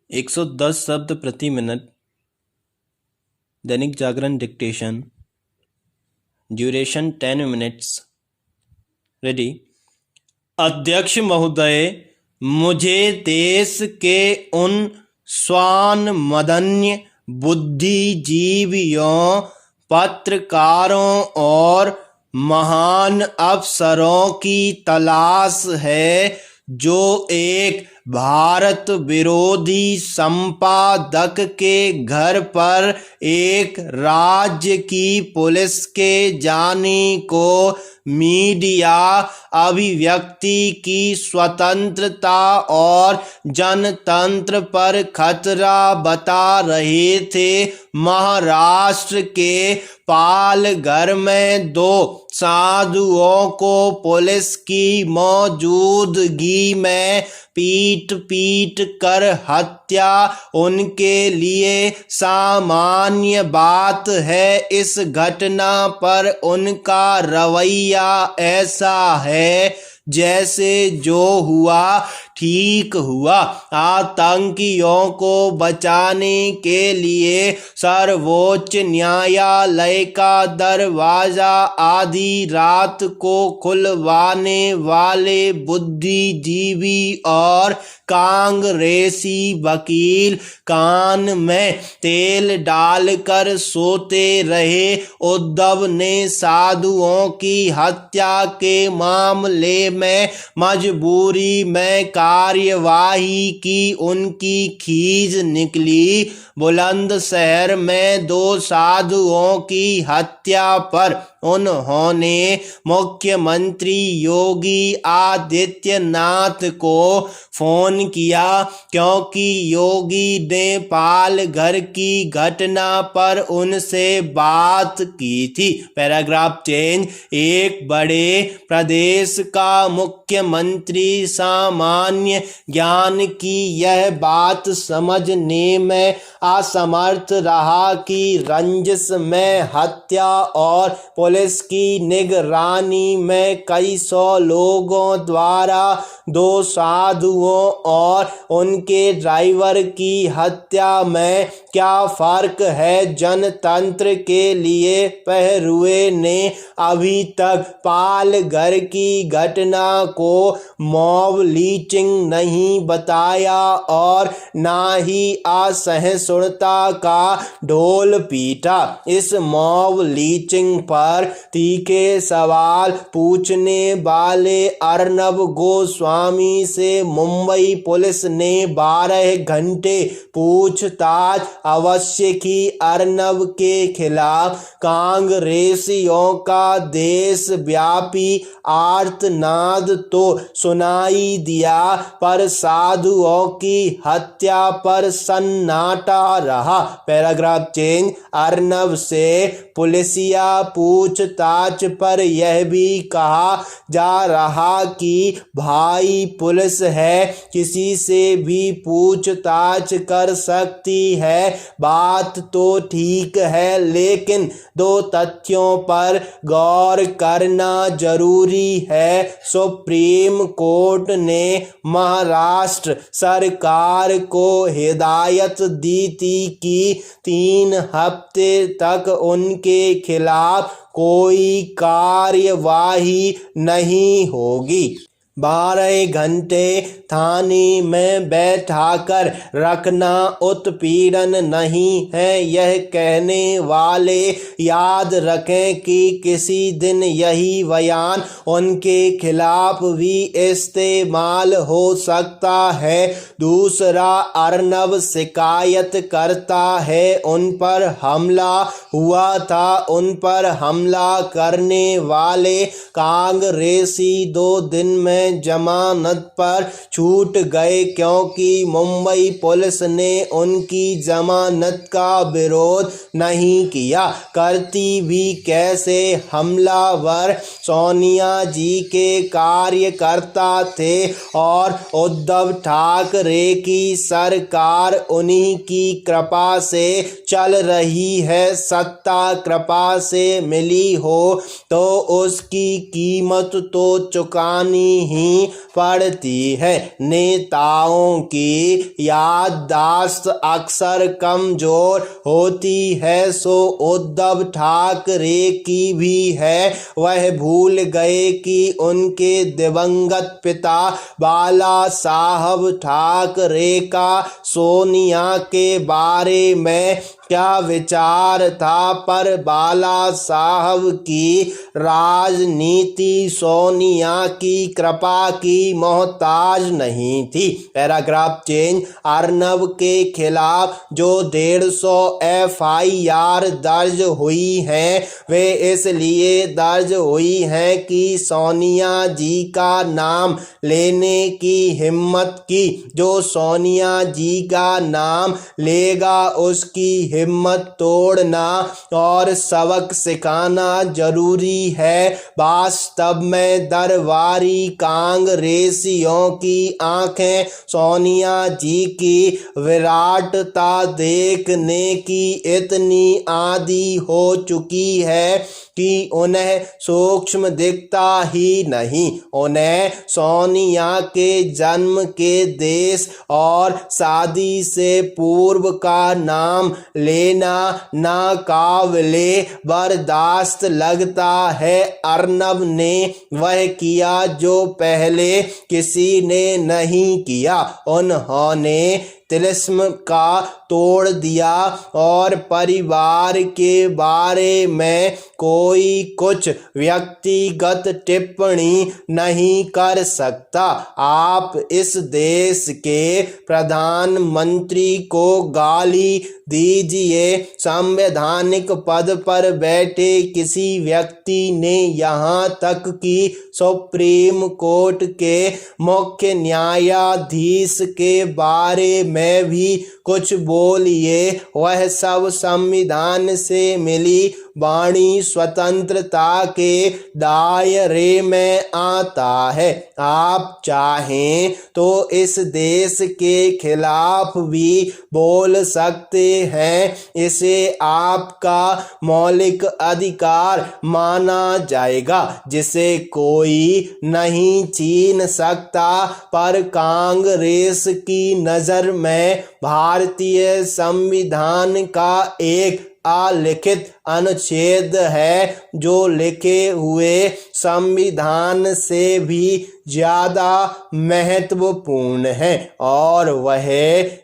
110 शब्द प्रति minute. Dainik Jagran dictation. Duration 10 minutes. Ready. अध्यक्ष महोदय, मुझे देश के उन स्वानमधन्य बुद्धिजीवियों, पत्रकारों और महान अफसरों की तलाश है जो एक भारत विरोधी संपादक के घर पर एक राज्य की पुलिस के जाने को मीडिया अभिव्यक्ति की स्वतंत्रता और जनतंत्र पर खतरा बता रहे थे। महाराष्ट्र के पालघर में 2 साधुओं को पुलिस की मौजूदगी में पीट कर हत्या उनके लिए सामान्य बात है। इस घटना पर उनका रवैया ऐसा है जैसे जो हुआ ठीक हुआ। आतंकियों को बचाने के लिए सर्वोच्च न्यायालय का दरवाजा आधी रात को खुलवाने वाले बुद्धिजीवी और कांग्रेसी वकील कान में तेल डालकर सोते रहे। उद्धव ने साधुओं की हत्या के मामले में मजबूरी में कार्यवाही की। उनकी खींच निकली। बुलंदशहर में 2 साधुओं की हत्या पर उन्होंने मुख्यमंत्री योगी आदित्यनाथ को फोन किया क्योंकि योगी ने पालघर की घटना पर उनसे बात की थी। Paragraph change. एक बड़े प्रदेश का मुख्यमंत्री सामान्य ज्ञान की यह बात समझने में असमर्थ रहा कि रंजिश में हत्या और पुलिस की निगरानी में कई 100 लोगों द्वारा 2 साधुओं और उनके ड्राइवर की हत्या में क्या फर्क है। जनतंत्र के लिए पहरुए ने अभी तक पालघर की घटना को मॉब लिंचिंग नहीं बताया और ना ही असहिष्णुता का ढोल पीटा। इस मॉब लिंचिंग पर तीखे सवाल पूछने वाले अर्नब गोस्वामी से मुंबई पुलिस ने 12 घंटे पूछताछ अवश्य की। अर्नब के खिलाफ कांग्रेसियों का देशव्यापी आर्तनाद तो सुनाई दिया पर साधुओं की हत्या पर सन्नाटा रहा। Paragraph change. अर्नब से पुलिसिया पूछताछ पर यह भी कहा जा रहा कि भाई पुलिस है, किसी से भी पूछताछ कर सकती है। बात तो ठीक है, लेकिन 2 तथ्यों पर गौर करना जरूरी है। सुप्रीम कोर्ट ने महाराष्ट्र सरकार को हिदायत दी थी कि 3 हफ्ते तक उनके खिलाफ कोई कार्यवाही नहीं होगी। 12 घंटे थाने में बैठाकर रखना उत्पीड़न नहीं है। यह कहने वाले याद रखें कि किसी दिन यही बयान उनके खिलाफ भी इस्तेमाल हो सकता है। दूसरा, अर्नब शिकायत करता है उन पर हमला हुआ था। उन पर हमला करने वाले कांग्रेसी 2 दिन में जमानत पर छूट गए क्योंकि मुंबई पुलिस ने उनकी जमानत का विरोध नहीं किया। करती भी कैसे। हमलावर सोनिया जी के कार्यकर्ता थे और उद्धव ठाकरे की सरकार उन्हीं की कृपा से चल रही है। सत्ता कृपा से मिली हो तो उसकी कीमत तो चुकानी ही पड़ती है। नेताओं की याददाश्त अक्सर कमजोर होती है, सो उद्धव ठाकरे की भी है। वह भूल गए कि उनके दिवंगत पिता बाला साहब ठाकरे का सोनिया के बारे में क्या विचार था, पर बाला साहब की राजनीति सोनिया की कृपा की मोहताज नहीं थी। Paragraph change. अर्नब के खिलाफ जो 150 FIR दर्ज हुई हैं, वे इसलिए दर्ज हुई हैं कि सोनिया जी का नाम लेने की हिम्मत की। जो सोनिया जी का नाम लेगा उसकी हिम्मत तोड़ना और सबक सिखाना जरूरी है। वास्तव में दरबारी कांग्रेसियों की आंखें सोनिया जी की विराटता देखने की इतनी आदी हो चुकी है कि उन्हें सूक्ष्म दिखता ही नहीं। उन्हें सोनिया के जन्म के देश और शादी से पूर्व का नाम लेना नाकाबिले बर्दाश्त लगता है। अर्नब ने वह किया जो पहले किसी ने नहीं किया। उन्होंने तिलिस्म का तोड़ दिया और परिवार के बारे में कोई कुछ व्यक्तिगत टिप्पणी नहीं कर सकता। आप इस देश के प्रधानमंत्री को गाली दीजिए। संवैधानिक पद पर बैठे किसी व्यक्ति ने यहाँ तक कि सुप्रीम कोर्ट के मुख्य न्यायाधीश के बारे में भी कुछ बोलिए, वह सब संविधान से मिली वाणी स्वतंत्रता के दायरे में आता है। आप चाहें तो इस देश के खिलाफ भी बोल सकते हैं। इसे आपका मौलिक अधिकार माना जाएगा जिसे कोई नहीं छीन सकता, पर कांग्रेस की नज़र में भारतीय संविधान का एक अलिखित अनुच्छेद है जो लिखे हुए संविधान से भी ज्यादा महत्वपूर्ण है, और वह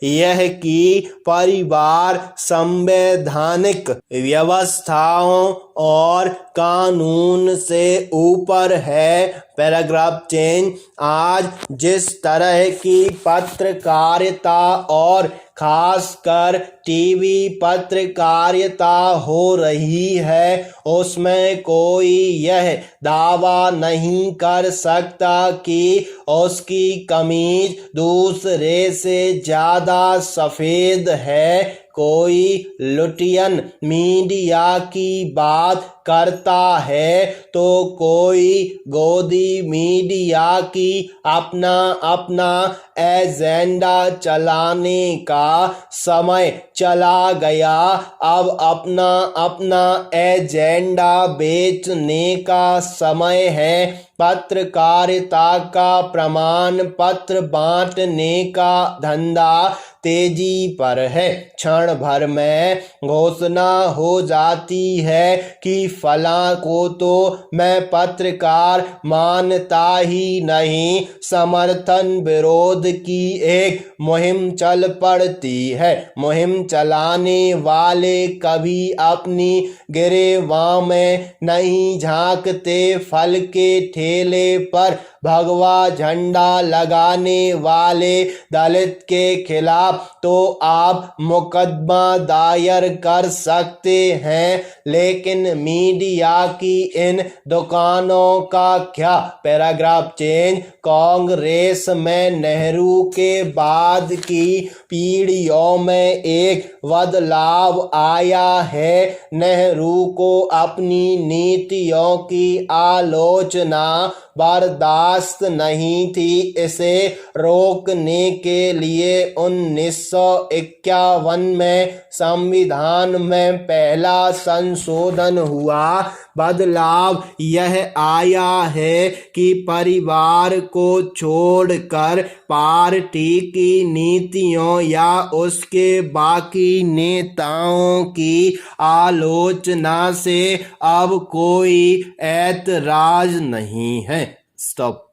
यह कि परिवार संवैधानिक व्यवस्थाओं और कानून से ऊपर है। Paragraph change. आज जिस तरह की पत्रकारिता और खासकर टीवी पत्रकारिता हो रही है, उसमें कोई यह दावा नहीं कर सकता कि उसकी कमीज दूसरे से ज़्यादा सफ़ेद है। कोई लुटियन मीडिया की बात करता है तो कोई गोदी मीडिया की अपना अपना एजेंडा चलाने का समय चला गया। अब अपना अपना एजेंडा बेचने का समय है। पत्रकारिता का प्रमाण पत्र बांटने का धंधा तेजी पर है। क्षण भर में घोषणा हो जाती है कि फलां को तो मैं पत्रकार मानता ही नहीं। समर्थन विरोध की एक मुहिम चल पड़ती है। मुहिम चलाने वाले कभी अपनी गिरेबां में नहीं झांकते। फल के ठेले पर भगवा झंडा लगाने वाले दलित के खिलाफ तो आप मुकदमा दायर कर सकते हैं, लेकिन मीडिया की इन दुकानों का क्या। Paragraph change. कांग्रेस में नेहरू के बाद की पीढ़ियों में एक बदलाव आया है। नेहरू को अपनी नीतियों की आलोचना बर्दाश्त नहीं थी। इसे रोकने के लिए 1951 में संविधान में पहला संशोधन हुआ। बदलाव यह आया है कि परिवार को छोड़कर पार्टी की नीतियों या उसके बाकी नेताओं की आलोचना से अब कोई ऐतराज नहीं है। स्टॉप।